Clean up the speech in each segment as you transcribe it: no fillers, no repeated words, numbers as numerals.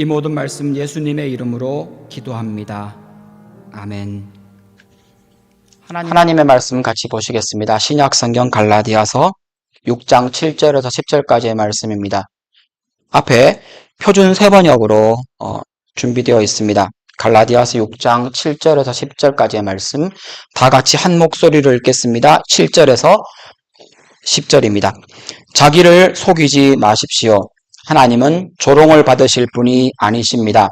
이 모든 말씀 예수님의 이름으로 기도합니다. 아멘. 하나님의 말씀 같이 보시겠습니다. 신약성경 갈라디아서 6장 7절에서 10절까지의 말씀입니다. 앞에 표준 세번역으로 준비되어 있습니다. 갈라디아서 6장 7절에서 10절까지의 말씀 다 같이 한 목소리로 읽겠습니다. 7절에서 10절입니다. 자기를 속이지 마십시오. 하나님은 조롱을 받으실 분이 아니십니다.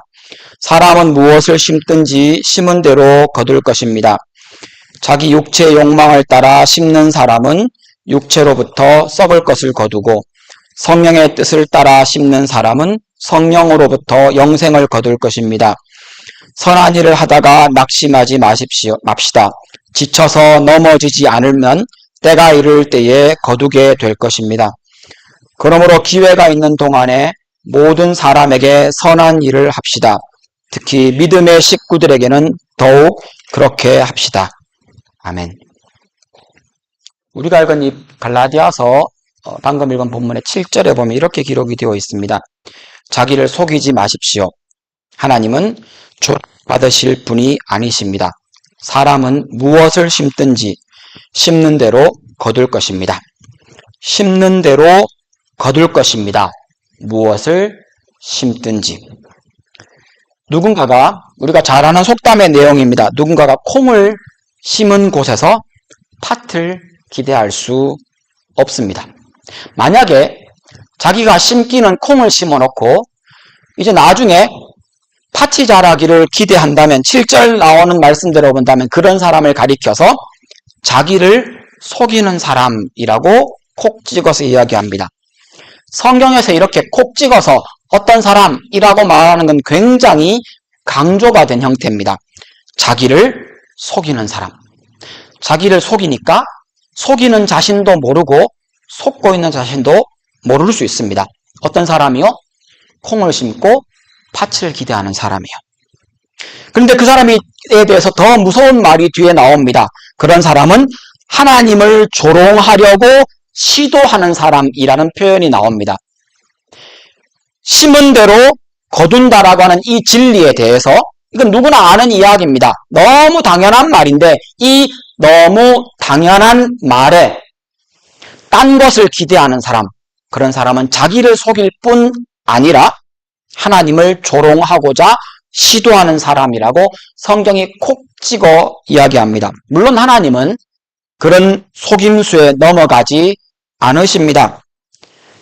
사람은 무엇을 심든지 심은 대로 거둘 것입니다. 자기 육체의 욕망을 따라 심는 사람은 육체로부터 썩을 것을 거두고 성령의 뜻을 따라 심는 사람은 성령으로부터 영생을 거둘 것입니다. 선한 일을 하다가 낙심하지 맙시다. 지쳐서 넘어지지 않으면 때가 이를 때에 거두게 될 것입니다. 그러므로 기회가 있는 동안에 모든 사람에게 선한 일을 합시다. 특히 믿음의 식구들에게는 더욱 그렇게 합시다. 아멘. 우리가 읽은 이 갈라디아서 방금 읽은 본문의 7절에 보면 이렇게 기록이 되어 있습니다. 자기를 속이지 마십시오. 하나님은 받으실 분이 아니십니다. 사람은 무엇을 심든지 심는 대로 거둘 것입니다. 심는 대로 거둘 것입니다. 무엇을 심든지. 누군가가, 우리가 잘 아는 속담의 내용입니다. 누군가가 콩을 심은 곳에서 팥을 기대할 수 없습니다. 만약에 자기가 심기는 콩을 심어놓고 이제 나중에 팥이 자라기를 기대한다면 7절 나오는 말씀대로 본다면 그런 사람을 가리켜서 자기를 속이는 사람이라고 콕 찍어서 이야기합니다. 성경에서 이렇게 콕 찍어서 어떤 사람이라고 말하는 건 굉장히 강조가 된 형태입니다. 자기를 속이는 사람. 자기를 속이니까 속이는 자신도 모르고 속고 있는 자신도 모를 수 있습니다. 어떤 사람이요? 콩을 심고 팥을 기대하는 사람이요. 그런데 그 사람에 대해서 더 무서운 말이 뒤에 나옵니다. 그런 사람은 하나님을 조롱하려고 시도하는 사람이라는 표현이 나옵니다. 심은 대로 거둔다라고 하는 이 진리에 대해서 이건 누구나 아는 이야기입니다. 너무 당연한 말인데 이 너무 당연한 말에 딴 것을 기대하는 사람, 그런 사람은 자기를 속일 뿐 아니라 하나님을 조롱하고자 시도하는 사람이라고 성경이 콕 찍어 이야기합니다. 물론 하나님은 그런 속임수에 넘어가지 않으십니다.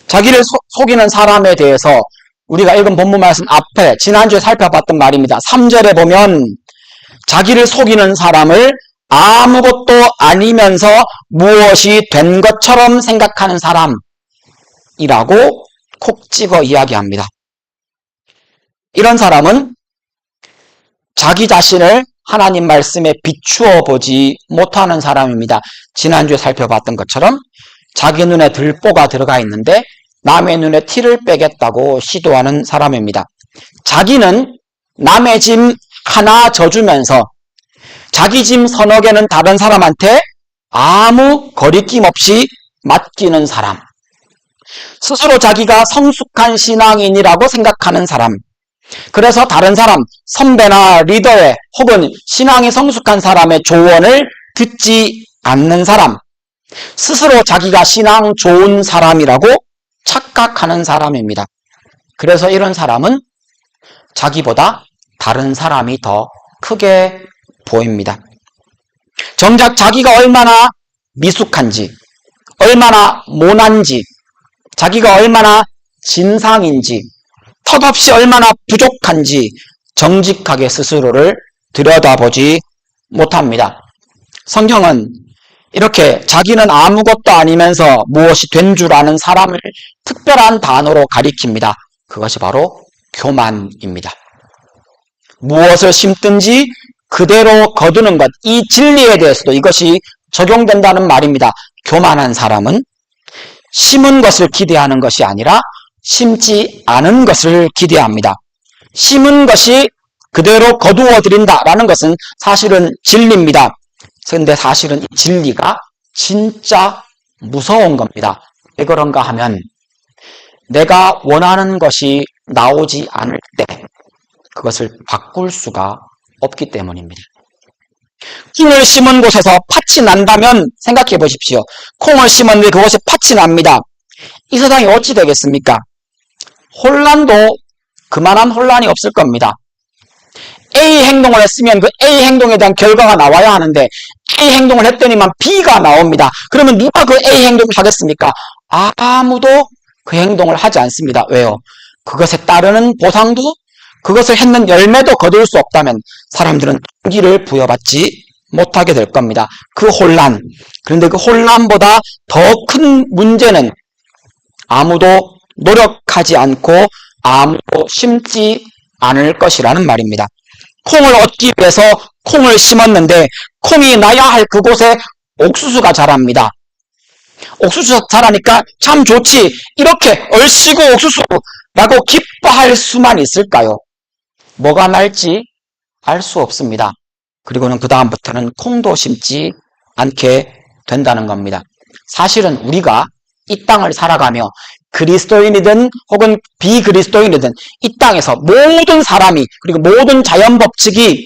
자기를 속이는 사람에 대해서 우리가 읽은 본문 말씀 앞에 지난주에 살펴봤던 말입니다. 3절에 보면 자기를 속이는 사람을 아무것도 아니면서 무엇이 된 것처럼 생각하는 사람이라고 콕 찍어 이야기합니다. 이런 사람은 자기 자신을 하나님 말씀에 비추어 보지 못하는 사람입니다. 지난주에 살펴봤던 것처럼 자기 눈에 들보가 들어가 있는데 남의 눈에 티를 빼겠다고 시도하는 사람입니다. 자기는 남의 짐 하나 져주면서 자기 짐 서너 개는 다른 사람한테 아무 거리낌 없이 맡기는 사람. 스스로 자기가 성숙한 신앙인이라고 생각하는 사람. 그래서 다른 사람, 선배나 리더의 혹은 신앙이 성숙한 사람의 조언을 듣지 않는 사람. 스스로 자기가 신앙 좋은 사람이라고 착각하는 사람입니다. 그래서 이런 사람은 자기보다 다른 사람이 더 크게 보입니다. 정작 자기가 얼마나 미숙한지, 얼마나 모난지, 자기가 얼마나 진상인지, 턱없이 얼마나 부족한지 정직하게 스스로를 들여다보지 못합니다. 성경은 이렇게 자기는 아무것도 아니면서 무엇이 된 줄 아는 사람을 특별한 단어로 가리킵니다. 그것이 바로 교만입니다. 무엇을 심든지 그대로 거두는 것, 이 진리에 대해서도 이것이 적용된다는 말입니다. 교만한 사람은 심은 것을 기대하는 것이 아니라 심지 않은 것을 기대합니다. 심은 것이 그대로 거두어 드린다라는 것은 사실은 진리입니다. 그런데 사실은 이 진리가 진짜 무서운 겁니다. 왜 그런가 하면 내가 원하는 것이 나오지 않을 때 그것을 바꿀 수가 없기 때문입니다. 콩을 심은 곳에서 팥이 난다면 생각해 보십시오. 콩을 심었는데 그곳에 팥이 납니다. 이 세상이 어찌 되겠습니까? 혼란도 그만한 혼란이 없을 겁니다. A 행동을 했으면 그 A 행동에 대한 결과가 나와야 하는데 A 행동을 했더니만 B가 나옵니다. 그러면 누가 그 A 행동을 하겠습니까? 아무도 그 행동을 하지 않습니다. 왜요? 그것에 따르는 보상도, 그것을 했는 열매도 거둘 수 없다면 사람들은 동기를 부여받지 못하게 될 겁니다. 그 혼란. 그런데 그 혼란보다 더 큰 문제는 아무도 노력하지 않고 아무도 심지 않을 것이라는 말입니다. 콩을 얻기 위해서 콩을 심었는데 콩이 나야 할 그곳에 옥수수가 자랍니다. 옥수수가 자라니까 참 좋지, 이렇게 얼씨구 옥수수라고 기뻐할 수만 있을까요? 뭐가 날지 알 수 없습니다. 그리고는 그 다음부터는 콩도 심지 않게 된다는 겁니다. 사실은 우리가 이 땅을 살아가며 그리스도인이든 혹은 비그리스도인이든 이 땅에서 모든 사람이, 그리고 모든 자연 법칙이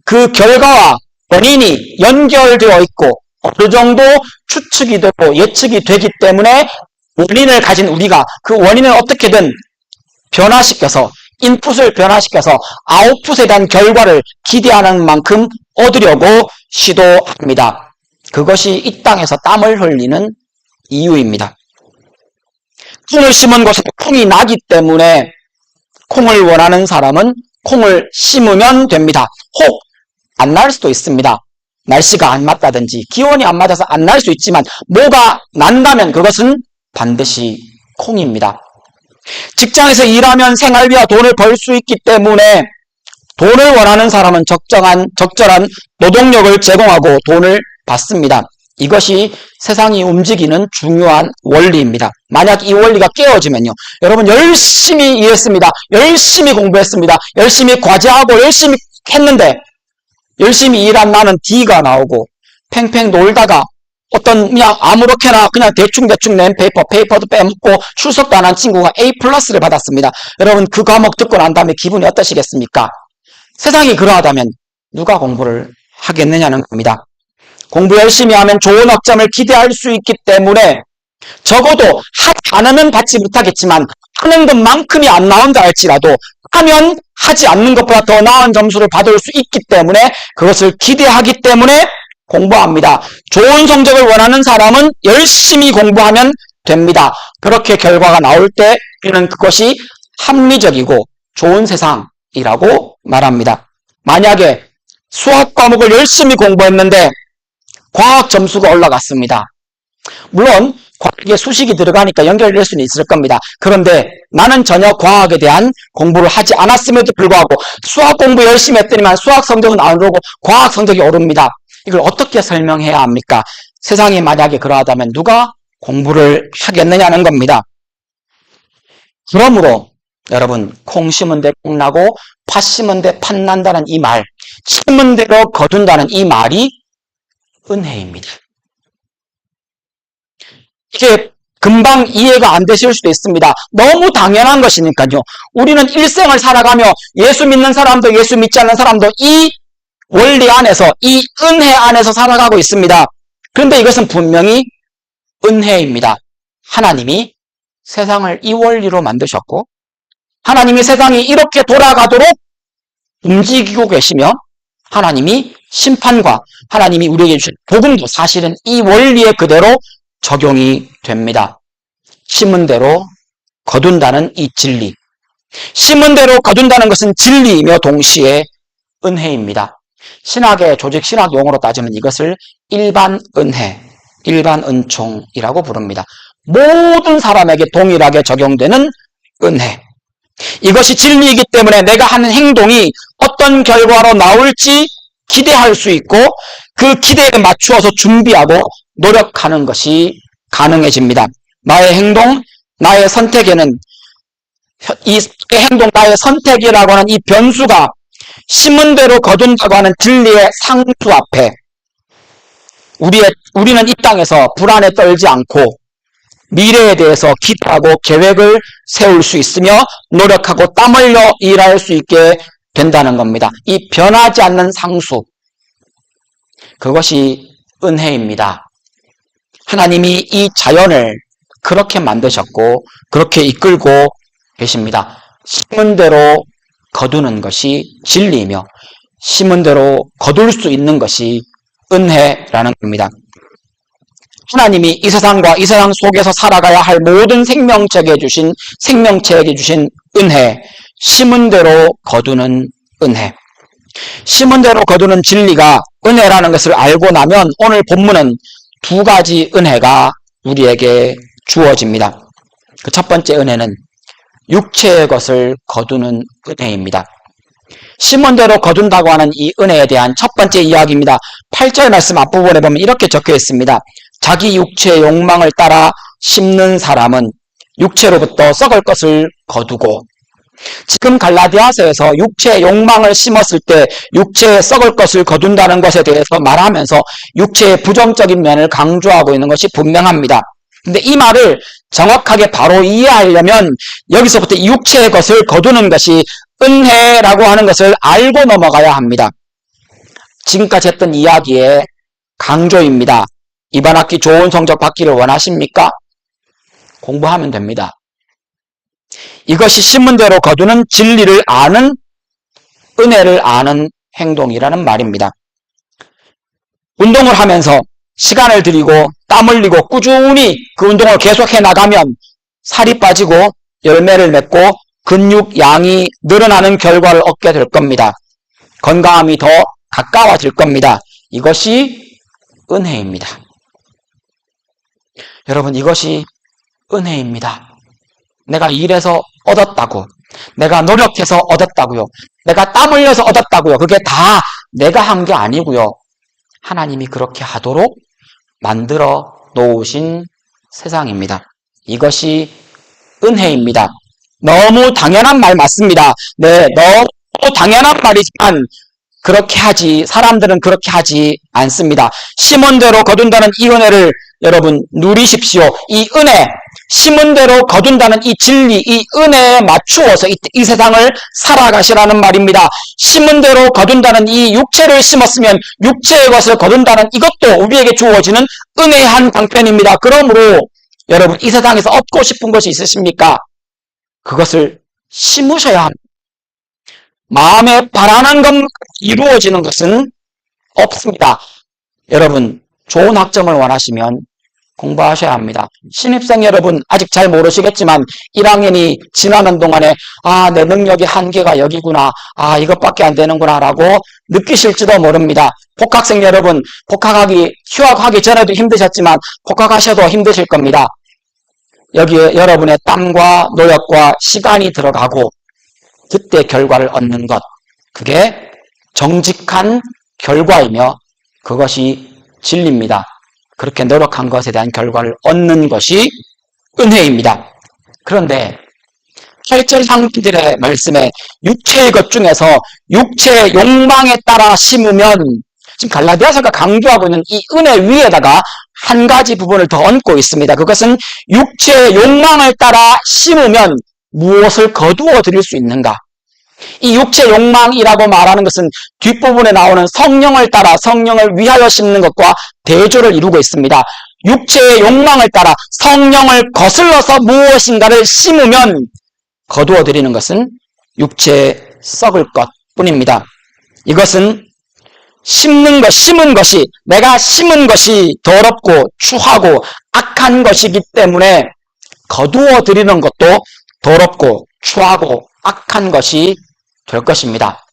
그 결과와 원인이 연결되어 있고 어느 정도 추측이 되고 예측이 되기 때문에 원인을 가진 우리가 그 원인을 어떻게든 변화시켜서, 인풋을 변화시켜서 아웃풋에 대한 결과를 기대하는 만큼 얻으려고 시도합니다. 그것이 이 땅에서 땀을 흘리는 이유입니다. 콩을 심은 곳에 콩이 나기 때문에 콩을 원하는 사람은 콩을 심으면 됩니다. 혹 안 날 수도 있습니다. 날씨가 안 맞다든지 기온이 안 맞아서 안 날 수 있지만 뭐가 난다면 그것은 반드시 콩입니다. 직장에서 일하면 생활비와 돈을 벌 수 있기 때문에 돈을 원하는 사람은 적절한 노동력을 제공하고 돈을 받습니다. 이것이 세상이 움직이는 중요한 원리입니다. 만약 이 원리가 깨어지면요, 여러분 열심히 일했습니다. 열심히 공부했습니다. 열심히 과제하고 열심히 했는데 열심히 일한 나는 D가 나오고 팽팽 놀다가 어떤 그냥 아무렇게나 그냥 대충 낸 페이퍼도 빼먹고 출석도 안 한 친구가 A 플러스를 받았습니다. 여러분 그 과목 듣고 난 다음에 기분이 어떠시겠습니까? 세상이 그러하다면 누가 공부를 하겠느냐는 겁니다. 공부 열심히 하면 좋은 학점을 기대할 수 있기 때문에 적어도 하지 않으면 받지 못하겠지만 하는 것만큼이 안 나온다 할지라도 하면 하지 않는 것보다 더 나은 점수를 받을 수 있기 때문에 그것을 기대하기 때문에 공부합니다. 좋은 성적을 원하는 사람은 열심히 공부하면 됩니다. 그렇게 결과가 나올 때 우리는 그것이 합리적이고 좋은 세상이라고 말합니다. 만약에 수학 과목을 열심히 공부했는데 과학 점수가 올라갔습니다. 물론 과학에 수식이 들어가니까 연결될 수는 있을 겁니다. 그런데 나는 전혀 과학에 대한 공부를 하지 않았음에도 불구하고 수학 공부 열심히 했더니만 수학 성적은 안 오르고 과학 성적이 오릅니다. 이걸 어떻게 설명해야 합니까? 세상이 만약에 그러하다면 누가 공부를 하겠느냐는 겁니다. 그러므로 여러분, 콩 심은 데 콩 나고 팥 심은 데 팥 난다는 이 말, 심은 대로 거둔다는 이 말이 은혜입니다. 이게 금방 이해가 안 되실 수도 있습니다. 너무 당연한 것이니까요. 우리는 일생을 살아가며 예수 믿는 사람도 예수 믿지 않는 사람도 이 원리 안에서, 이 은혜 안에서 살아가고 있습니다. 그런데 이것은 분명히 은혜입니다. 하나님이 세상을 이 원리로 만드셨고 하나님이 세상이 이렇게 돌아가도록 움직이고 계시며 하나님이 심판과 하나님이 우리에게 주신 복음도 사실은 이 원리에 그대로 적용이 됩니다. 심은 대로 거둔다는 이 진리. 심은 대로 거둔다는 것은 진리이며 동시에 은혜입니다. 신학의 조직 신학 용어로 따지면 이것을 일반 은혜, 일반 은총이라고 부릅니다. 모든 사람에게 동일하게 적용되는 은혜. 이것이 진리이기 때문에 내가 하는 행동이 어떤 결과로 나올지 기대할 수 있고 그 기대에 맞추어서 준비하고 노력하는 것이 가능해집니다. 나의 행동, 나의 선택에는 이 행동, 나의 선택이라고 하는 이 변수가 심은 대로 거둔다고 하는 진리의 상수 앞에 우리는 이 땅에서 불안에 떨지 않고 미래에 대해서 기대하고 계획을 세울 수 있으며 노력하고 땀 흘려 일할 수 있게 된다는 겁니다. 이 변하지 않는 상수, 그것이 은혜입니다. 하나님이 이 자연을 그렇게 만드셨고 그렇게 이끌고 계십니다. 심은 대로 거두는 것이 진리이며 심은 대로 거둘 수 있는 것이 은혜라는 겁니다. 하나님이 이 세상과 이 세상 속에서 살아가야 할 모든 생명체에게 주신 은혜, 심은 대로 거두는 은혜. 심은 대로 거두는 진리가 은혜라는 것을 알고 나면 오늘 본문은 두 가지 은혜가 우리에게 주어집니다. 그 첫 번째 은혜는 육체의 것을 거두는 은혜입니다. 심은 대로 거둔다고 하는 이 은혜에 대한 첫 번째 이야기입니다. 8절 말씀 앞부분에 보면 이렇게 적혀 있습니다. 자기 육체의 욕망을 따라 심는 사람은 육체로부터 썩을 것을 거두고, 지금 갈라디아서에서 육체의 욕망을 심었을 때 육체에 썩을 것을 거둔다는 것에 대해서 말하면서 육체의 부정적인 면을 강조하고 있는 것이 분명합니다. 근데 이 말을 정확하게 바로 이해하려면 여기서부터 육체의 것을 거두는 것이 은혜라고 하는 것을 알고 넘어가야 합니다. 지금까지 했던 이야기의 강조입니다. 이번 학기 좋은 성적 받기를 원하십니까? 공부하면 됩니다. 이것이 심은 대로 거두는 진리를 아는, 은혜를 아는 행동이라는 말입니다. 운동을 하면서 시간을 들이고 땀 흘리고 꾸준히 그 운동을 계속해 나가면 살이 빠지고 열매를 맺고 근육 양이 늘어나는 결과를 얻게 될 겁니다. 건강함이 더 가까워질 겁니다. 이것이 은혜입니다. 여러분, 이것이 은혜입니다. 내가 일해서 얻었다고, 내가 노력해서 얻었다고요, 내가 땀 흘려서 얻었다고요, 그게 다 내가 한 게 아니고요, 하나님이 그렇게 하도록 만들어 놓으신 세상입니다. 이것이 은혜입니다. 너무 당연한 말 맞습니다. 네, 너무 당연한 말이지만 그렇게 하지, 사람들은 그렇게 하지 않습니다. 심은 대로 거둔다는 이 은혜를 여러분 누리십시오. 이 은혜, 심은 대로 거둔다는 이 진리, 이 은혜에 맞추어서 이 세상을 살아가시라는 말입니다. 심은 대로 거둔다는 이 육체를 심었으면 육체의 것을 거둔다는 이것도 우리에게 주어지는 은혜의 한 방편입니다. 그러므로 여러분, 이 세상에서 얻고 싶은 것이 있으십니까? 그것을 심으셔야 합니다. 마음에 바라는 것 이루어지는 것은 없습니다. 여러분, 좋은 학점을 원하시면 공부하셔야 합니다. 신입생 여러분, 아직 잘 모르시겠지만 1학년이 지나는 동안에 내 능력의 한계가 여기구나, 이것밖에 안 되는구나 라고 느끼실지도 모릅니다. 복학생 여러분, 휴학하기 전에도 힘드셨지만 복학하셔도 힘드실 겁니다. 여기에 여러분의 땀과 노력과 시간이 들어가고 그때 결과를 얻는 것, 그게 정직한 결과이며 그것이 진리입니다. 그렇게 노력한 것에 대한 결과를 얻는 것이 은혜입니다. 그런데 8절 상들의 말씀에 육체의 것 중에서 육체의 욕망에 따라 심으면, 지금 갈라디아서가 강조하고 있는 이 은혜 위에다가 한 가지 부분을 더 얹고 있습니다. 그것은 육체의 욕망을 따라 심으면 무엇을 거두어 드릴 수 있는가? 이 육체 욕망이라고 말하는 것은 뒷부분에 나오는 성령을 따라, 성령을 위하여 심는 것과 대조를 이루고 있습니다. 육체의 욕망을 따라 성령을 거슬러서 무엇인가를 심으면 거두어 드리는 것은 육체의 썩을 것 뿐입니다. 이것은 심은 것이, 내가 심은 것이 더럽고 추하고 악한 것이기 때문에 거두어 드리는 것도 더럽고 추하고 악한 것이 될 것입니다.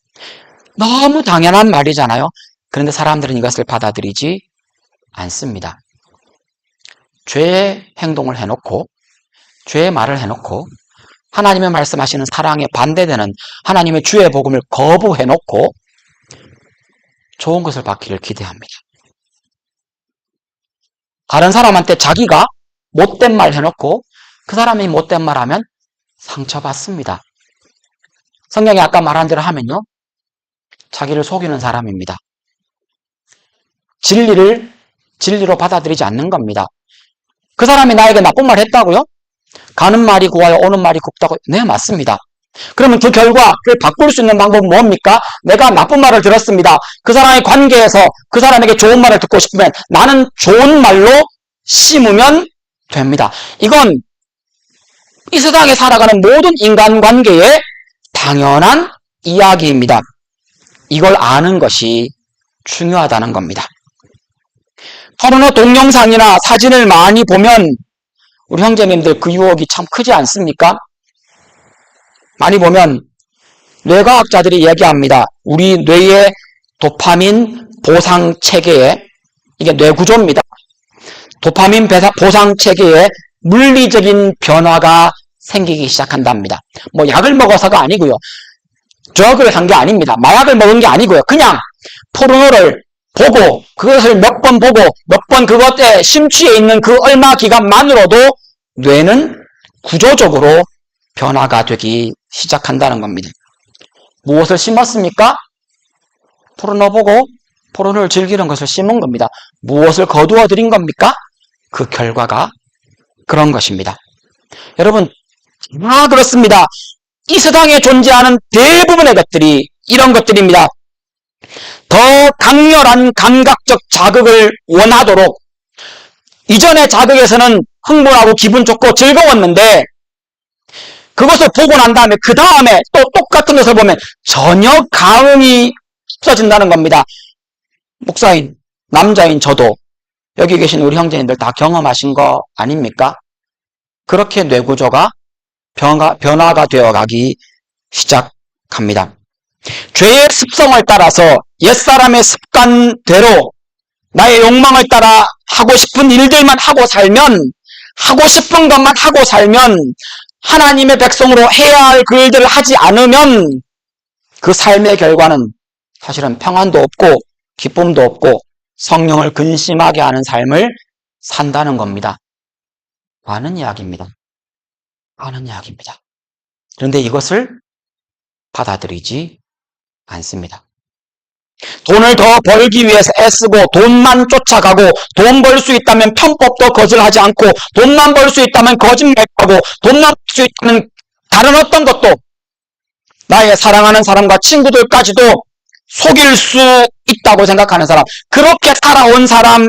너무 당연한 말이잖아요. 그런데 사람들은 이것을 받아들이지 않습니다. 죄의 행동을 해놓고, 죄의 말을 해놓고, 하나님의 말씀하시는 사랑에 반대되는 하나님의 주의 복음을 거부해놓고 좋은 것을 받기를 기대합니다. 다른 사람한테 자기가 못된 말 해놓고 그 사람이 못된 말 하면 상처받습니다. 성경이 아까 말한 대로 하면요, 자기를 속이는 사람입니다. 진리를 진리로 받아들이지 않는 겁니다. 그 사람이 나에게 나쁜 말 했다고요? 가는 말이 고와요, 오는 말이 곱다고? 네, 맞습니다. 그러면 그 결과, 그걸 바꿀 수 있는 방법은 뭡니까? 내가 나쁜 말을 들었습니다. 그 사람의 관계에서 그 사람에게 좋은 말을 듣고 싶으면 나는 좋은 말로 심으면 됩니다. 이건 이 세상에 살아가는 모든 인간관계의 당연한 이야기입니다. 이걸 아는 것이 중요하다는 겁니다. 서로 동영상이나 사진을 많이 보면 우리 형제님들 그 유혹이 참 크지 않습니까? 많이 보면 뇌과학자들이 얘기합니다. 우리 뇌의 도파민 보상 체계에, 이게 뇌 구조입니다. 도파민 보상 체계에 물리적인 변화가 생기기 시작한답니다. 뭐 약을 먹어서가 아니고요. 드러그를 한 게 아닙니다. 마약을 먹은 게 아니고요. 그냥 포르노를 보고 그것을 몇 번 보고 몇 번 그것에 심취해 있는 그 얼마 기간만으로도 뇌는 구조적으로 변화가 되기 시작한다는 겁니다. 무엇을 심었습니까? 포르노 보고 포르노를 즐기는 것을 심은 겁니다. 무엇을 거두어 들인 겁니까? 그 결과가 그런 것입니다. 여러분, 다 그렇습니다. 이 세상에 존재하는 대부분의 것들이 이런 것들입니다. 더 강렬한 감각적 자극을 원하도록 이전의 자극에서는 흥분하고 기분 좋고 즐거웠는데 그것을 보고 난 다음에 그 다음에 또 똑같은 것을 보면 전혀 감흥이 없어진다는 겁니다. 목사인, 남자인 저도 여기 계신 우리 형제님들 다 경험하신 거 아닙니까? 그렇게 뇌구조가 변화가 되어가기 시작합니다. 죄의 습성을 따라서 옛사람의 습관대로 나의 욕망을 따라 하고 싶은 일들만 하고 살면, 하고 싶은 것만 하고 살면, 하나님의 백성으로 해야 할 그 일들을 하지 않으면 그 삶의 결과는 사실은 평안도 없고 기쁨도 없고 성령을 근심하게 하는 삶을 산다는 겁니다. 많은 이야기입니다. 많은 이야기입니다. 그런데 이것을 받아들이지 않습니다. 돈을 더 벌기 위해서 애쓰고 돈만 쫓아가고 돈 벌 수 있다면 편법도 거절하지 않고 돈만 벌 수 있다면 거짓말하고 돈만 벌 수 있다면 다른 어떤 것도 나의 사랑하는 사람과 친구들까지도 속일 수 있다고 생각하는 사람, 그렇게 살아온 사람이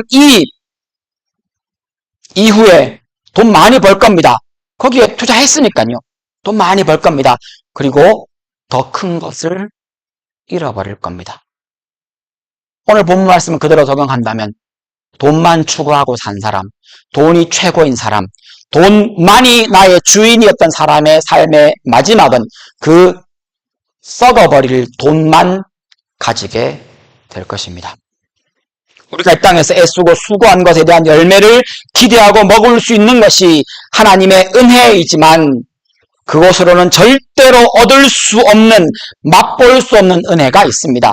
이후에 돈 많이 벌 겁니다. 거기에 투자했으니까요. 돈 많이 벌 겁니다. 그리고 더 큰 것을 잃어버릴 겁니다. 오늘 본문 말씀을 그대로 적용한다면 돈만 추구하고 산 사람, 돈이 최고인 사람, 돈만이 나의 주인이었던 사람의 삶의 마지막은 그 썩어버릴 돈만 가지게 될 것입니다. 우리가 이 땅에서 애쓰고 수고한 것에 대한 열매를 기대하고 먹을 수 있는 것이 하나님의 은혜이지만 그것으로는 절대로 얻을 수 없는, 맛볼 수 없는 은혜가 있습니다.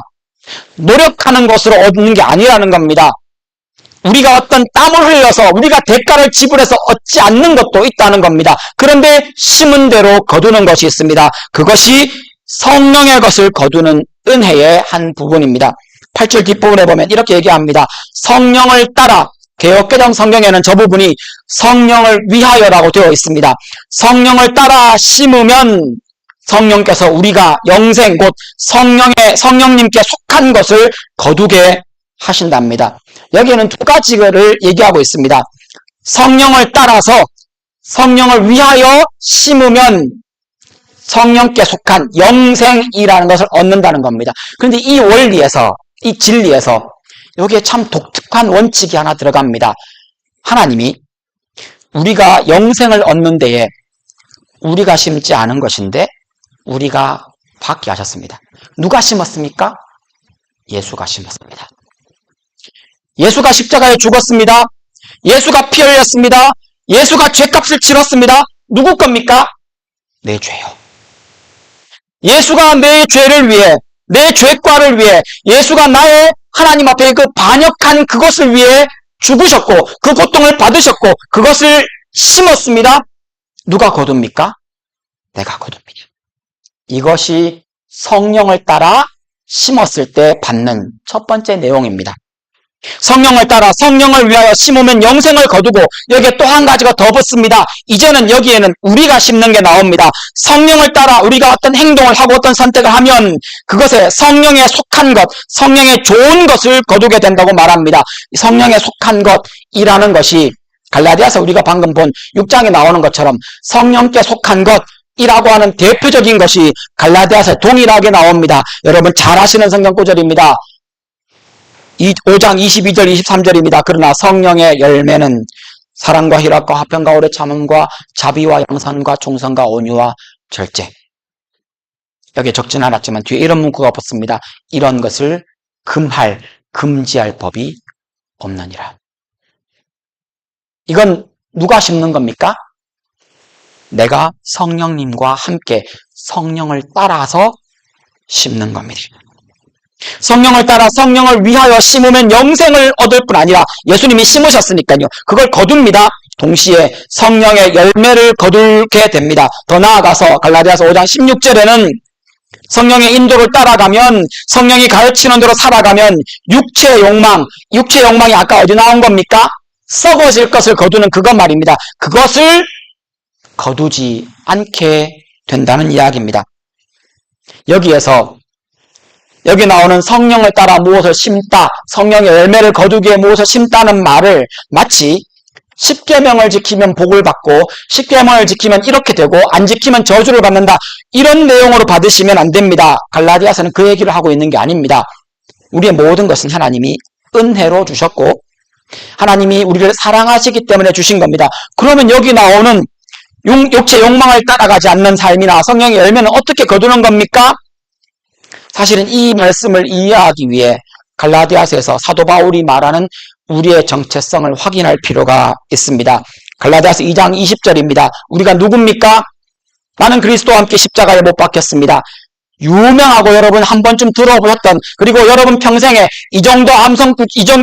노력하는 것으로 얻는 게 아니라는 겁니다. 우리가 어떤 땀을 흘려서 우리가 대가를 지불해서 얻지 않는 것도 있다는 겁니다. 그런데 심은 대로 거두는 것이 있습니다. 그것이 성령의 것을 거두는 은혜의 한 부분입니다. 8절 뒷부분에 보면 이렇게 얘기합니다. 성령을 따라, 개역개정 성경에는 저 부분이 성령을 위하여라고 되어 있습니다. 성령을 따라 심으면 성령께서 우리가 영생 곧 성령님께 속한 것을 거두게 하신답니다. 여기에는 두 가지를 얘기하고 있습니다. 성령을 따라서 성령을 위하여 심으면 성령께 속한 영생이라는 것을 얻는다는 겁니다. 그런데 이 원리에서, 이 진리에서 여기에 참 독특한 원칙이 하나 들어갑니다. 하나님이 우리가 영생을 얻는 데에 우리가 심지 않은 것인데 우리가 받게 하셨습니다. 누가 심었습니까? 예수가 심었습니다. 예수가 십자가에 죽었습니다. 예수가 피 흘렸습니다. 예수가 죄값을 치렀습니다. 누구 겁니까? 내 죄요. 예수가 내 죄를 위해, 내 죄과를 위해, 예수가 나의 하나님 앞에 그 반역한 그것을 위해 죽으셨고 그 고통을 받으셨고 그것을 심었습니다. 누가 거둡니까? 내가 거둡니다. 이것이 성령을 따라 심었을 때 받는 첫 번째 내용입니다. 성령을 따라 성령을 위하여 심으면 영생을 거두고 여기에 또 한 가지가 더 붙습니다. 이제는 여기에는 우리가 심는 게 나옵니다. 성령을 따라 우리가 어떤 행동을 하고 어떤 선택을 하면 그것에 성령에 속한 것, 성령에 좋은 것을 거두게 된다고 말합니다. 성령에 속한 것이라는 것이 갈라디아서 우리가 방금 본 6장에 나오는 것처럼 성령께 속한 것이라고 하는 대표적인 것이 갈라디아서에 동일하게 나옵니다. 여러분 잘 아시는 성경 구절입니다. 5장 22절 23절입니다. 그러나 성령의 열매는 사랑과 희락과 화평과 오래 참음과 자비와 양선과 충성과 온유와 절제. 여기에 적진 않았지만 뒤에 이런 문구가 붙습니다. 이런 것을 금지할 법이 없느니라. 이건 누가 심는 겁니까? 내가 성령님과 함께 성령을 따라서 심는 겁니다. 성령을 따라 성령을 위하여 심으면 영생을 얻을 뿐 아니라 예수님이 심으셨으니까요. 그걸 거둡니다. 동시에 성령의 열매를 거두게 됩니다. 더 나아가서 갈라디아서 5장 16절에는 성령의 인도를 따라가면 성령이 가르치는 대로 살아가면 육체의 욕망이 아까 어디 나온 겁니까? 썩어질 것을 거두는 그것 말입니다. 그것을 거두지 않게 된다는 이야기입니다. 여기 나오는 성령을 따라 무엇을 심다, 성령의 열매를 거두기 위해 무엇을 심다는 말을 마치 10계명을 지키면 복을 받고 10계명을 지키면 이렇게 되고 안 지키면 저주를 받는다 이런 내용으로 받으시면 안 됩니다. 갈라디아서는 그 얘기를 하고 있는 게 아닙니다. 우리의 모든 것은 하나님이 은혜로 주셨고 하나님이 우리를 사랑하시기 때문에 주신 겁니다. 그러면 여기 나오는 육체 욕망을 따라가지 않는 삶이나 성령의 열매는 어떻게 거두는 겁니까? 사실은 이 말씀을 이해하기 위해 갈라디아서에서 사도 바울이 말하는 우리의 정체성을 확인할 필요가 있습니다. 갈라디아서 2장 20절입니다. 우리가 누굽니까? 나는 그리스도와 함께 십자가에 못 박혔습니다. 유명하고 여러분 한 번쯤 들어보셨던 그리고 여러분 평생에 이 정도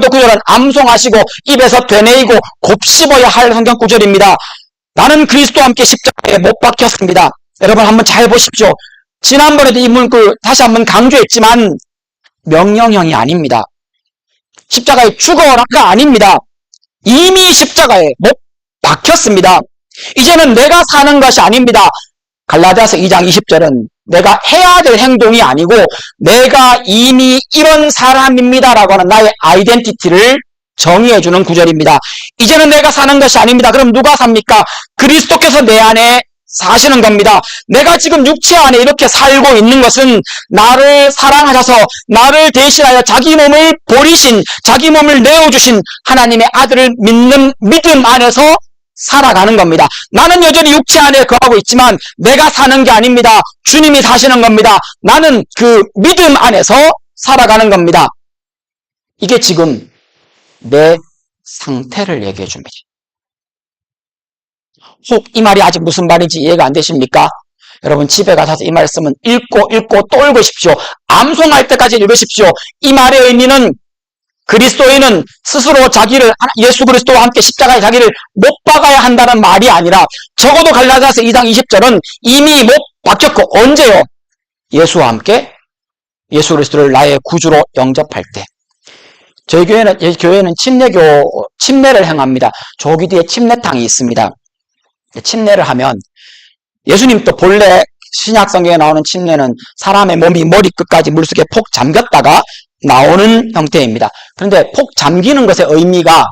구절은 암송하시고 입에서 되뇌이고 곱씹어야 할 성경 구절입니다. 나는 그리스도와 함께 십자가에 못 박혔습니다. 여러분 한번 잘 보십시오. 지난번에도 이 문구 다시 한번 강조했지만 명령형이 아닙니다. 십자가에 죽어라가 아닙니다. 이미 십자가에 못 박혔습니다. 이제는 내가 사는 것이 아닙니다. 갈라디아서 2장 20절은 내가 해야 될 행동이 아니고 내가 이미 이런 사람입니다라고 하는 나의 아이덴티티를 정의해주는 구절입니다. 이제는 내가 사는 것이 아닙니다. 그럼 누가 삽니까? 그리스도께서 내 안에 사시는 겁니다. 내가 지금 육체 안에 이렇게 살고 있는 것은 나를 사랑하셔서 나를 대신하여 자기 몸을 버리신 자기 몸을 내어주신 하나님의 아들을 믿는 믿음 안에서 살아가는 겁니다. 나는 여전히 육체 안에 거하고 있지만 내가 사는 게 아닙니다. 주님이 사시는 겁니다. 나는 그 믿음 안에서 살아가는 겁니다. 이게 지금 내 상태를 얘기해 줍니다. 혹 이 말이 아직 무슨 말인지 이해가 안 되십니까? 여러분 집에 가셔서 이 말씀은 읽고 또 읽으십시오. 암송할 때까지 읽으십시오. 이 말의 의미는 그리스도인은 스스로 자기를 예수 그리스도와 함께 십자가에 자기를 못 박아야 한다는 말이 아니라 적어도 갈라디아서 2장 20절은 이미 못 박혔고 언제요? 예수와 함께 예수 그리스도를 나의 구주로 영접할 때. 저희 교회는 침례를 행합니다. 저기 뒤에 침례탕이 있습니다. 침례를 하면 예수님도 본래 신약 성경에 나오는 침례는 사람의 몸이 머리끝까지 물속에 폭 잠겼다가 나오는 형태입니다. 그런데 폭 잠기는 것의 의미가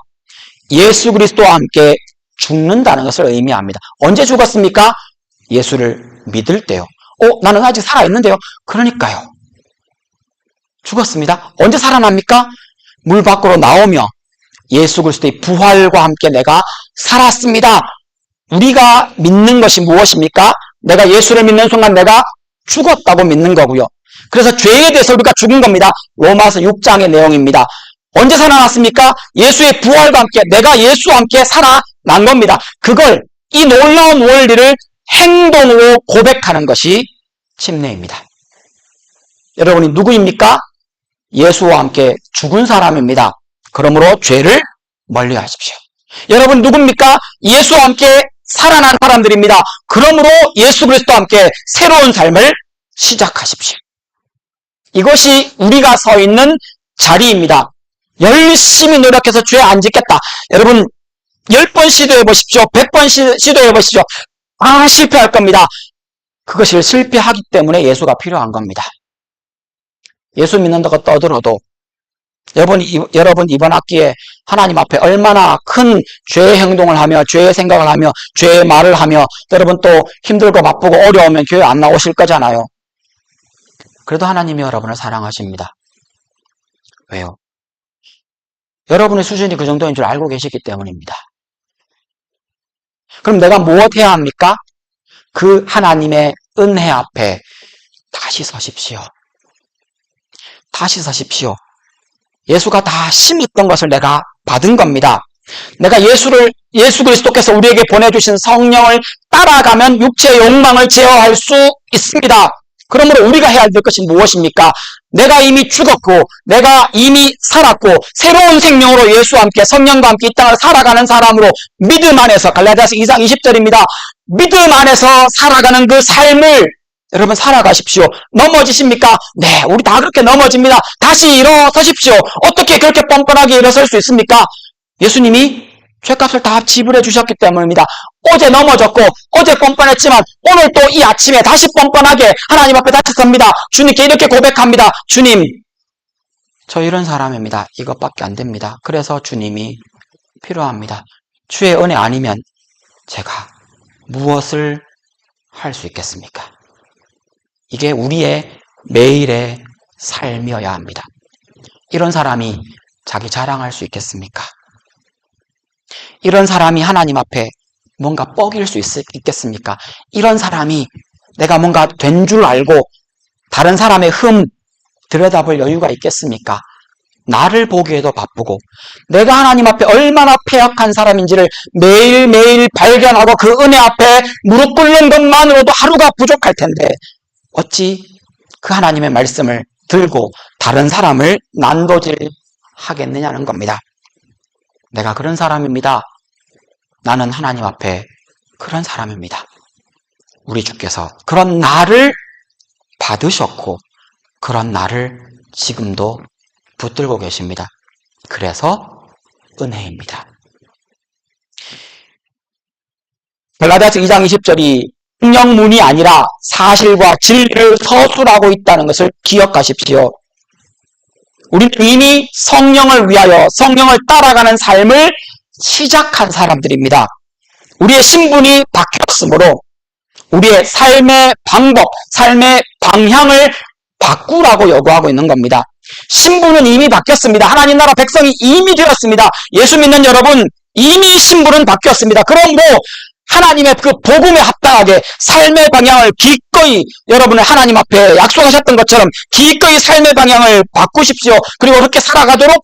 예수 그리스도와 함께 죽는다는 것을 의미합니다. 언제 죽었습니까? 예수를 믿을 때요. 나는 아직 살아있는데요. 그러니까요. 죽었습니다. 언제 살아납니까? 물 밖으로 나오며 예수 그리스도의 부활과 함께 내가 살았습니다. 우리가 믿는 것이 무엇입니까? 내가 예수를 믿는 순간 내가 죽었다고 믿는 거고요. 그래서 죄에 대해서 우리가 죽은 겁니다. 로마서 6장의 내용입니다. 언제 살아났습니까? 예수의 부활과 함께 내가 예수와 함께 살아난 겁니다. 이 놀라운 원리를 행동으로 고백하는 것이 침례입니다. 여러분이 누구입니까? 예수와 함께 죽은 사람입니다. 그러므로 죄를 멀리 하십시오. 여러분 누굽니까? 예수와 함께 살아난 사람들입니다. 그러므로 예수 그리스도와 함께 새로운 삶을 시작하십시오. 이것이 우리가 서 있는 자리입니다. 열심히 노력해서 죄 안 짓겠다. 여러분 10번 시도해 보십시오. 100번 시도해 보십시오. 다 실패할 겁니다. 그것을 실패하기 때문에 예수가 필요한 겁니다. 예수 믿는다고 떠들어도 여러분 이번 학기에 하나님 앞에 얼마나 큰 죄의 행동을 하며 죄의 생각을 하며 죄의 말을 하며 여러분 또 힘들고 바쁘고 어려우면 교회 안 나오실 거잖아요. 그래도 하나님이 여러분을 사랑하십니다. 왜요? 여러분의 수준이 그 정도인 줄 알고 계시기 때문입니다. 그럼 내가 무엇 해야 합니까? 그 하나님의 은혜 앞에 다시 서십시오. 다시 서십시오. 예수가 다 심었던 것을 내가 받은 겁니다. 내가 예수 그리스도께서 우리에게 보내주신 성령을 따라가면 육체의 욕망을 제어할 수 있습니다. 그러므로 우리가 해야 될 것이 무엇입니까? 내가 이미 죽었고 내가 이미 살았고 새로운 생명으로 예수와 함께 성령과 함께 이 땅을 살아가는 사람으로 믿음 안에서 갈라디아서 2장 20절입니다. 믿음 안에서 살아가는 그 삶을 여러분 살아가십시오. 넘어지십니까? 네, 우리 다 그렇게 넘어집니다. 다시 일어서십시오. 어떻게 그렇게 뻔뻔하게 일어설 수 있습니까? 예수님이 죄값을 다 지불해 주셨기 때문입니다. 어제 넘어졌고 어제 뻔뻔했지만 오늘 또 이 아침에 다시 뻔뻔하게 하나님 앞에 다시 섭니다. 주님께 이렇게 고백합니다. 주님, 저 이런 사람입니다. 이것밖에 안 됩니다. 그래서 주님이 필요합니다. 주의 은혜 아니면 제가 무엇을 할 수 있겠습니까? 이게 우리의 매일의 삶이어야 합니다. 이런 사람이 자기 자랑할 수 있겠습니까? 이런 사람이 하나님 앞에 뭔가 뻐길 수 있겠습니까? 이런 사람이 내가 뭔가 된 줄 알고 다른 사람의 흠 들여다볼 여유가 있겠습니까? 나를 보기에도 바쁘고 내가 하나님 앞에 얼마나 패역한 사람인지를 매일매일 발견하고 그 은혜 앞에 무릎 꿇는 것만으로도 하루가 부족할 텐데 어찌 그 하나님의 말씀을 들고 다른 사람을 난도질하겠느냐는 겁니다. 내가 그런 사람입니다. 나는 하나님 앞에 그런 사람입니다. 우리 주께서 그런 나를 받으셨고 그런 나를 지금도 붙들고 계십니다. 그래서 은혜입니다. 갈라디아서 2장 20절이 성령문이 아니라 사실과 진리를 서술하고 있다는 것을 기억하십시오. 우리는 이미 성령을 위하여 성령을 따라가는 삶을 시작한 사람들입니다. 우리의 신분이 바뀌었으므로 우리의 삶의 방법, 삶의 방향을 바꾸라고 요구하고 있는 겁니다. 신분은 이미 바뀌었습니다. 하나님 나라 백성이 이미 되었습니다. 예수 믿는 여러분, 이미 신분은 바뀌었습니다. 그럼 하나님의 그 복음에 합당하게 삶의 방향을 기꺼이 여러분을 하나님 앞에 약속하셨던 것처럼 기꺼이 삶의 방향을 바꾸십시오. 그리고 그렇게 살아가도록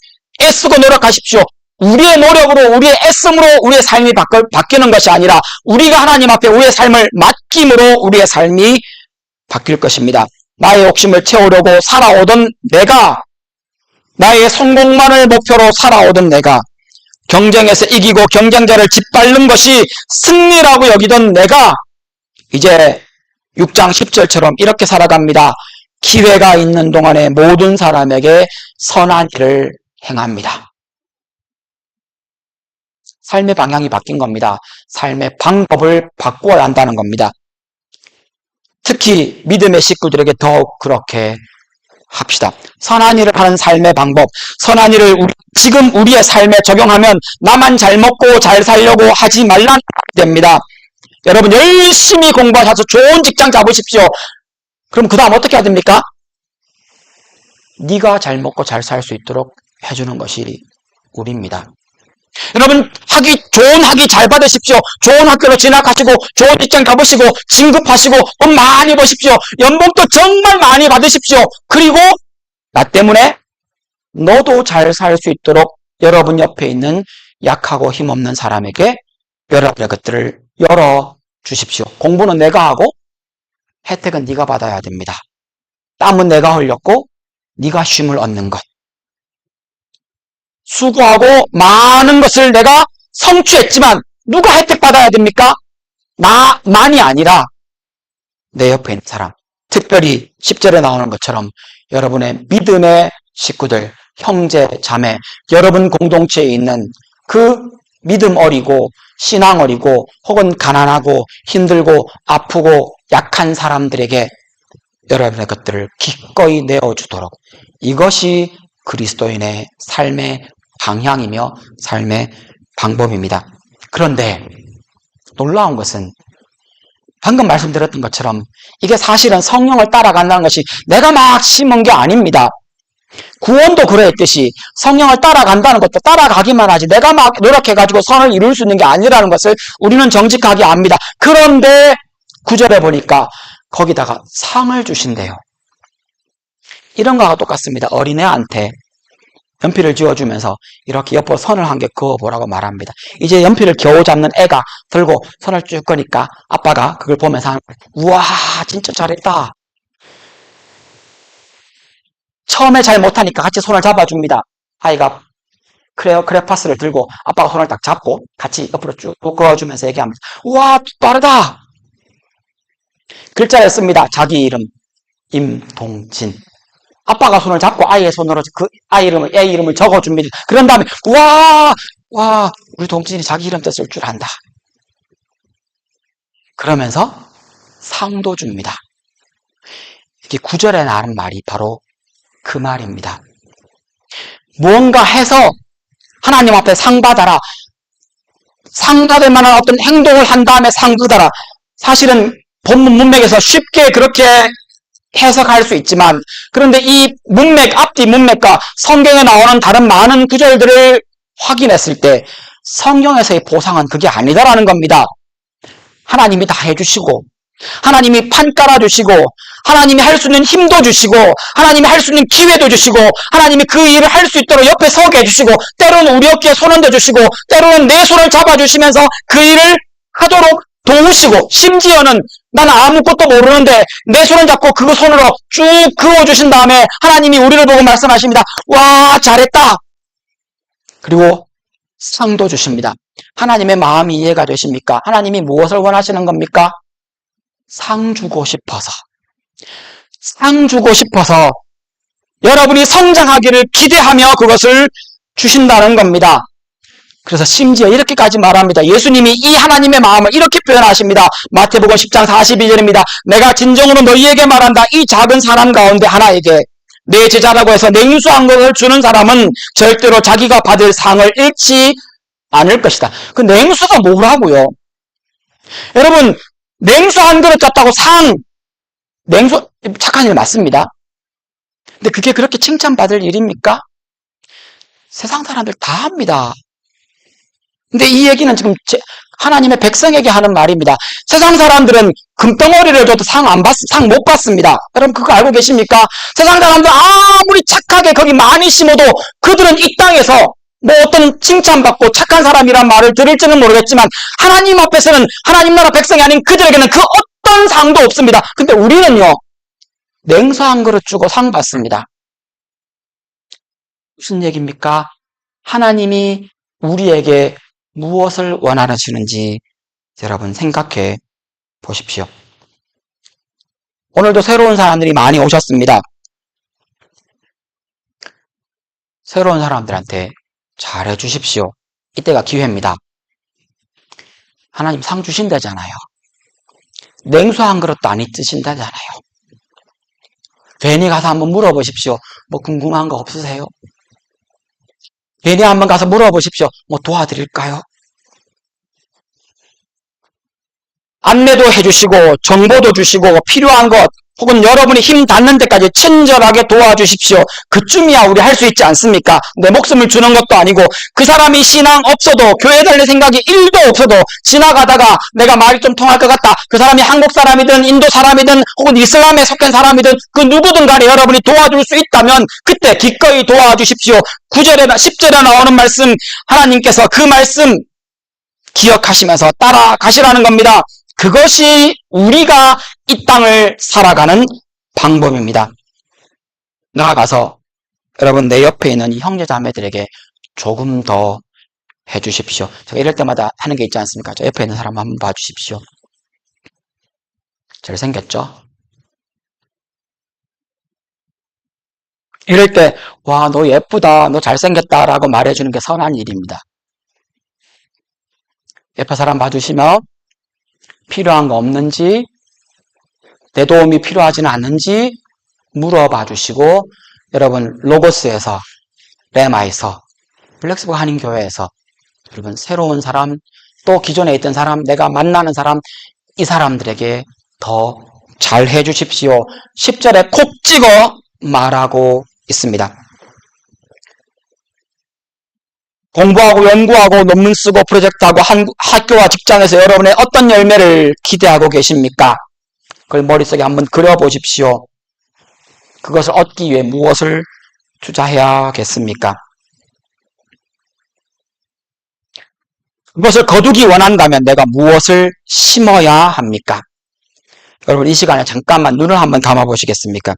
애쓰고 노력하십시오. 우리의 노력으로 우리의 애씀으로 우리의 삶이 바뀌는 것이 아니라 우리가 하나님 앞에 우리의 삶을 맡김으로 우리의 삶이 바뀔 것입니다. 나의 욕심을 채우려고 살아오던 내가, 나의 성공만을 목표로 살아오던 내가, 경쟁에서 이기고 경쟁자를 짓밟는 것이 승리라고 여기던 내가 이제 6장 10절처럼 이렇게 살아갑니다. 기회가 있는 동안에 모든 사람에게 선한 일을 행합니다. 삶의 방향이 바뀐 겁니다. 삶의 방법을 바꾸어야 한다는 겁니다. 특히 믿음의 식구들에게 더욱 그렇게 합시다. 선한 일을 하는 삶의 방법, 선한 일을 지금 우리의 삶에 적용하면 나만 잘 먹고 잘 살려고 하지 말라는 됩니다. 여러분 열심히 공부하셔서 좋은 직장 잡으십시오. 그럼 그 다음 어떻게 해야 됩니까? 네가 잘 먹고 잘 살 수 있도록 해주는 것이 우리입니다. 여러분 좋은 학위 잘 받으십시오. 좋은 학교로 진학하시고 좋은 직장 가보시고 진급하시고 돈 많이 버십시오. 연봉도 정말 많이 받으십시오. 그리고 나 때문에 너도 잘 살 수 있도록 여러분 옆에 있는 약하고 힘없는 사람에게 여러분의 것들을 열어주십시오. 공부는 내가 하고 혜택은 네가 받아야 됩니다. 땀은 내가 흘렸고 네가 쉼을 얻는 것. 수고하고 많은 것을 내가 성취했지만 누가 혜택 받아야 됩니까? 나만이 아니라 내 옆에 있는 사람. 특별히 10절에 나오는 것처럼 여러분의 믿음의 식구들, 형제, 자매, 여러분 공동체에 있는 그 믿음 어리고 신앙 어리고 혹은 가난하고 힘들고 아프고 약한 사람들에게 여러분의 것들을 기꺼이 내어주도록, 이것이 그리스도인의 삶의 방향이며 삶의 방법입니다. 그런데 놀라운 것은 방금 말씀드렸던 것처럼 이게 사실은 성령을 따라간다는 것이 내가 막 심은 게 아닙니다. 구원도 그러했듯이 성령을 따라간다는 것도 따라가기만 하지 내가 막 노력해가지고 선을 이룰 수 있는 게 아니라는 것을 우리는 정직하게 압니다. 그런데 9절에 보니까 거기다가 상을 주신대요. 이런 거와 똑같습니다. 어린애한테 연필을 쥐어주면서 이렇게 옆으로 선을 한 개 그어보라고 말합니다. 이제 연필을 겨우 잡는 애가 들고 선을 쭉 그니까 아빠가 그걸 보면서 우와 진짜 잘했다. 처음에 잘 못하니까 같이 손을 잡아줍니다. 아이가 크레파스를 들고 아빠가 손을 딱 잡고 같이 옆으로 쭉 그어주면서 얘기합니다. 우와 빠르다. 글자를 씁니다. 자기 이름 임동진. 아빠가 손을 잡고 아이의 손으로 그 애 이름을 적어줍니다. 그런 다음에 와 우리 동진이 자기 이름 쓸 줄 안다. 그러면서 상도 줍니다. 이게 9절에 나오는 말이 바로 그 말입니다. 무언가 해서 하나님 앞에 상 받아라. 상 받을 만한 어떤 행동을 한 다음에 상 받아라. 사실은 본문 문맥에서 쉽게 그렇게 해석할 수 있지만, 그런데 이 문맥, 앞뒤 문맥과 성경에 나오는 다른 많은 구절들을 확인했을 때 성경에서의 보상은 그게 아니다라는 겁니다. 하나님이 다 해주시고, 하나님이 판 깔아주시고, 하나님이 할 수 있는 힘도 주시고, 하나님이 할 수 있는 기회도 주시고, 하나님이 그 일을 할 수 있도록 옆에 서게 해주시고, 때로는 우리 어깨에 손 얹어주시고, 때로는 내 손을 잡아주시면서 그 일을 하도록 도우시고, 심지어는 나는 아무것도 모르는데 내 손을 잡고 그 손으로 쭉 그어주신 다음에 하나님이 우리를 보고 말씀하십니다. 와 잘했다. 그리고 상도 주십니다. 하나님의 마음이 이해가 되십니까? 하나님이 무엇을 원하시는 겁니까? 상 주고 싶어서 여러분이 성장하기를 기대하며 그것을 주신다는 겁니다. 그래서 심지어 이렇게까지 말합니다. 예수님이 이 하나님의 마음을 이렇게 표현하십니다. 마태복음 10장 42절입니다. 내가 진정으로 너희에게 말한다. 이 작은 사람 가운데 하나에게 내 제자라고 해서 냉수한 것을 주는 사람은 절대로 자기가 받을 상을 잃지 않을 것이다. 그 냉수가 뭐라고요? 여러분 냉수 한 그릇 줬다고 냉수 착한 일 맞습니다. 근데 그게 그렇게 칭찬받을 일입니까? 세상 사람들 다 합니다. 근데 이 얘기는 지금 하나님의 백성에게 하는 말입니다. 세상 사람들은 금덩어리를 줘도 상 못 받습니다. 여러분 그거 알고 계십니까? 세상 사람들 아무리 착하게 거기 많이 심어도 그들은 이 땅에서 뭐 어떤 칭찬받고 착한 사람이란 말을 들을지는 모르겠지만 하나님 앞에서는 하나님 나라 백성이 아닌 그들에게는 그 어떤 상도 없습니다. 근데 우리는요 냉수 한 그릇 주고 상 받습니다. 무슨 얘기입니까? 하나님이 우리에게 무엇을 원하시는지 여러분 생각해 보십시오. 오늘도 새로운 사람들이 많이 오셨습니다. 새로운 사람들한테 잘해 주십시오. 이때가 기회입니다. 하나님 상 주신다잖아요. 냉수 한 그릇도 안 잊으신다잖아요. 괜히 가서 한번 물어보십시오. 뭐 궁금한 거 없으세요? 괜히 한번 가서 물어보십시오. 뭐 도와드릴까요? 안내도 해주시고 정보도 주시고 필요한 것 혹은 여러분이 힘 닿는 데까지 친절하게 도와주십시오. 그쯤이야 우리 할 수 있지 않습니까? 내 목숨을 주는 것도 아니고 그 사람이 신앙 없어도 교회 다닐 생각이 1도 없어도 지나가다가 내가 말이 좀 통할 것 같다. 그 사람이 한국 사람이든 인도 사람이든 혹은 이슬람에 속한 사람이든 그 누구든 간에 여러분이 도와줄 수 있다면 그때 기꺼이 도와주십시오. 9절에 10절에 나오는 말씀 하나님께서 그 말씀 기억하시면서 따라가시라는 겁니다. 그것이 우리가 이 땅을 살아가는 방법입니다. 나아가서 여러분 내 옆에 있는 이 형제 자매들에게 조금 더 해주십시오. 제가 이럴 때마다 하는 게 있지 않습니까? 저 옆에 있는 사람 한번 봐주십시오. 잘생겼죠? 이럴 때, 와, 너 예쁘다, 너 잘생겼다 라고 말해주는 게 선한 일입니다. 옆에 사람 봐주시며 필요한 거 없는지, 내 도움이 필요하지는 않는지 물어봐 주시고, 여러분 로고스에서, 레마에서, 블랙스버그 한인교회에서 여러분 새로운 사람, 또 기존에 있던 사람, 내가 만나는 사람, 이 사람들에게 더 잘해 주십시오. 10절에 콕 찍어 말하고 있습니다. 공부하고 연구하고 논문 쓰고 프로젝트하고 학교와 직장에서 여러분의 어떤 열매를 기대하고 계십니까? 그걸 머릿속에 한번 그려보십시오. 그것을 얻기 위해 무엇을 투자해야겠습니까? 그것을 거두기 원한다면 내가 무엇을 심어야 합니까? 여러분 이 시간에 잠깐만 눈을 한번 감아 보시겠습니까?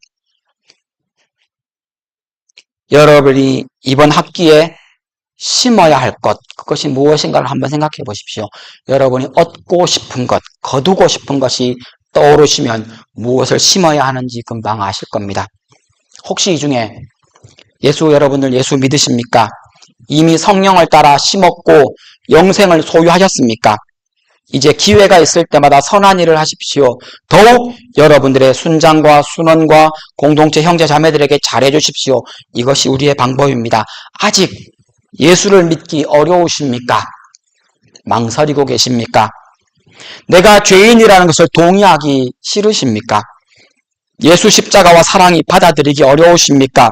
여러분이 이번 학기에 심어야 할 것, 그것이 무엇인가를 한번 생각해 보십시오. 여러분이 얻고 싶은 것, 거두고 싶은 것이 떠오르시면 무엇을 심어야 하는지 금방 아실 겁니다. 혹시 이 중에 여러분들 예수 믿으십니까? 이미 성령을 따라 심었고 영생을 소유하셨습니까? 이제 기회가 있을 때마다 선한 일을 하십시오. 더욱 여러분들의 순장과 순원과 공동체 형제 자매들에게 잘해 주십시오. 이것이 우리의 방법입니다. 아직 예수를 믿기 어려우십니까? 망설이고 계십니까? 내가 죄인이라는 것을 동의하기 싫으십니까? 예수 십자가와 사랑이 받아들이기 어려우십니까?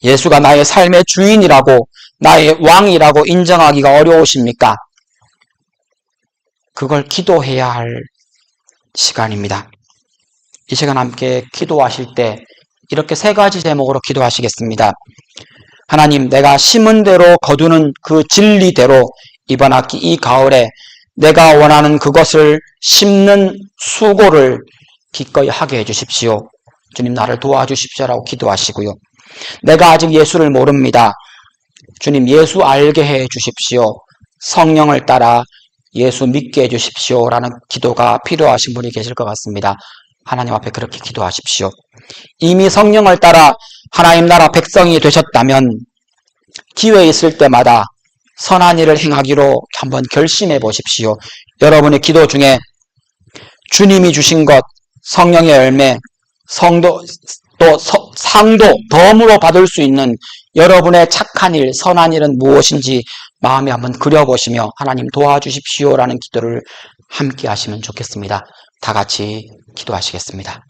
예수가 나의 삶의 주인이라고, 나의 왕이라고 인정하기가 어려우십니까? 그걸 기도해야 할 시간입니다. 이 시간 함께 기도하실 때 이렇게 세 가지 제목으로 기도하시겠습니다. 하나님, 내가 심은 대로 거두는 그 진리대로 이번 학기 이 가을에 내가 원하는 그것을 심는 수고를 기꺼이 하게 해주십시오. 주님, 나를 도와주십시오라고 기도하시고요. 내가 아직 예수를 모릅니다. 주님, 예수 알게 해 주십시오. 성령을 따라 예수 믿게 해주십시오 라는 기도가 필요하신 분이 계실 것 같습니다. 하나님 앞에 그렇게 기도하십시오. 이미 성령을 따라 하나님 나라 백성이 되셨다면 기회 있을 때마다 선한 일을 행하기로 한번 결심해 보십시오. 여러분의 기도 중에 주님이 주신 것, 성령의 열매, 성도, 또 상도 덤으로 받을 수 있는 여러분의 착한 일, 선한 일은 무엇인지 마음에 한번 그려보시며 하나님 도와주십시오라는 기도를 함께 하시면 좋겠습니다. 다 같이 기도하시겠습니다.